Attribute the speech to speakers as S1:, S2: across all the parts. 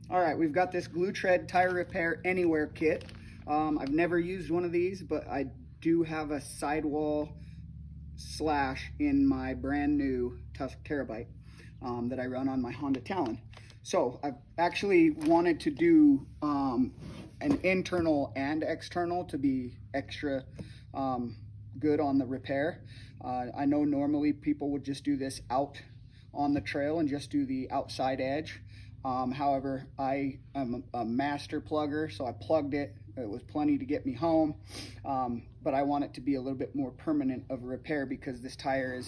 S1: All right, we've got this GlueTread tire repair anywhere kit. I've never used one of these, but I do have a sidewall slash in my brand new Tusk Terabyte that I run on my Honda Talon. So I've actually wanted to do an internal and external to be extra good on the repair. I know normally people would just do this out on the trail and just do the outside edge. However, I am a master plugger, so I plugged it. It was plenty to get me home, but I want it to be a little bit more permanent of a repair because this tire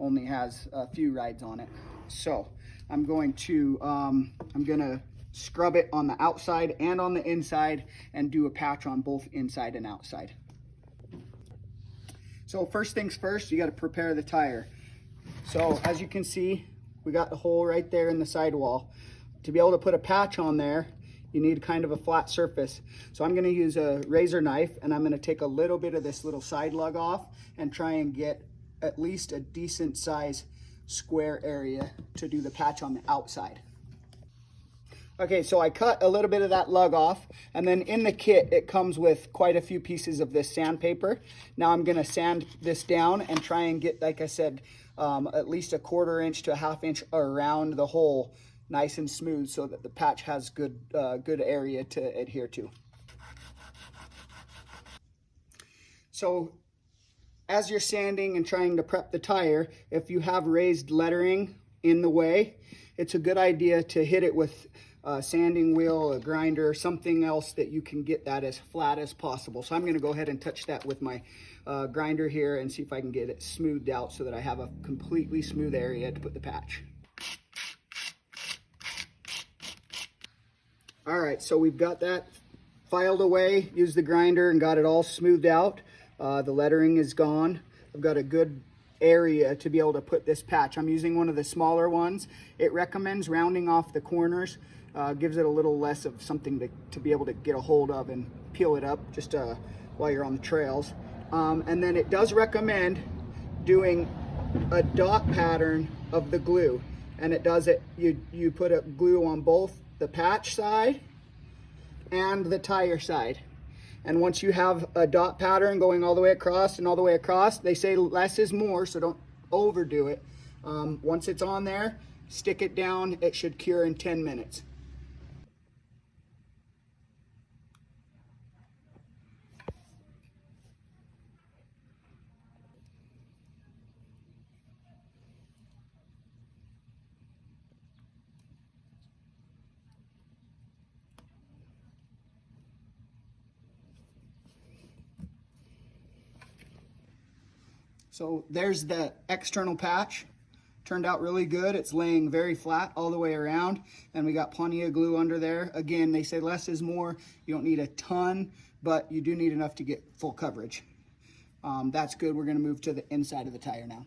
S1: only has a few rides on it. So I'm gonna scrub it on the outside and on the inside and do a patch on both inside and outside. So first things first, you got to prepare the tire. So as you can see, we got the hole right there in the sidewall. To be able to put a patch on there, you need kind of a flat surface. So I'm going to use a razor knife, and I'm going to take a little bit of this little side lug off and try and get at least a decent size square area to do the patch on the outside. Okay, so I cut a little bit of that lug off, and then in the kit it comes with quite a few pieces of this sandpaper. Now I'm going to sand this down and try and get, like I said, at least a 1/4 inch to a 1/2 inch around the hole, nice and smooth, so that the patch has good area to adhere to. So as you're sanding and trying to prep the tire, if you have raised lettering in the way, it's a good idea to hit it with a sanding wheel, a grinder, something else that you can get that as flat as possible. So I'm going to go ahead and touch that with my grinder here and see if I can get it smoothed out so that I have a completely smooth area to put the patch. All right, so we've got that filed away, used the grinder and got it all smoothed out. The lettering is gone. I've got a good area to be able to put this patch. I'm using one of the smaller ones. It recommends rounding off the corners, gives it a little less of something to be able to get a hold of and peel it up just while you're on the trails. And then it does recommend doing a dot pattern of the glue, and it does it, you put a glue on both the patch side and the tire side. And once you have a dot pattern going all the way across and all the way across, they say less is more, so don't overdo it. Once it's on there, stick it down. It should cure in 10 minutes. So there's the external patch. Turned out really good. It's laying very flat all the way around, and we got plenty of glue under there. Again, they say less is more. You don't need a ton, but you do need enough to get full coverage. That's good. We're going to move to the inside of the tire now.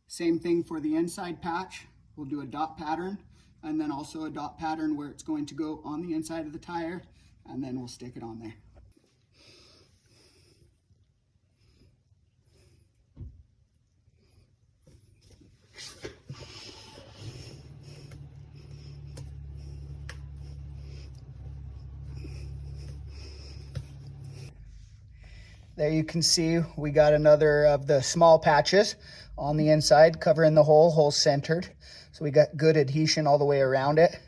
S1: Same thing for the inside patch. We'll do a dot pattern, and then also a dot pattern where it's going to go on the inside of the tire, and then we'll stick it on there. There you can see we got another of the small patches on the inside covering the hole centered. So we got good adhesion all the way around it.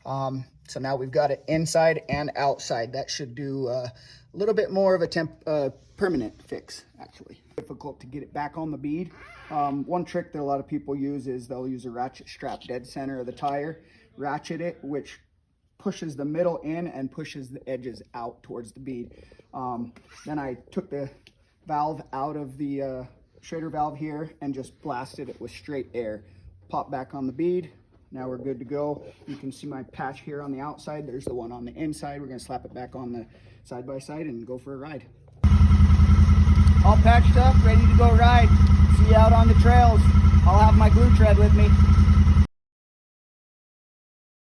S1: So now we've got it inside and outside. That should do a little bit more of a permanent fix, actually. Difficult to get it back on the bead. One trick that a lot of people use is they'll use a ratchet strap dead center of the tire, ratchet it, which pushes the middle in and pushes the edges out towards the bead. Then I took the valve out of the Schrader valve here and just blasted it with straight air. Pop back on the bead. Now we're good to go. You can see my patch here on the outside. There's the one on the inside. We're gonna slap it back on the side by side and go for a ride. All patched up, ready to go ride. See you out on the trails. I'll have my GlueTread with me.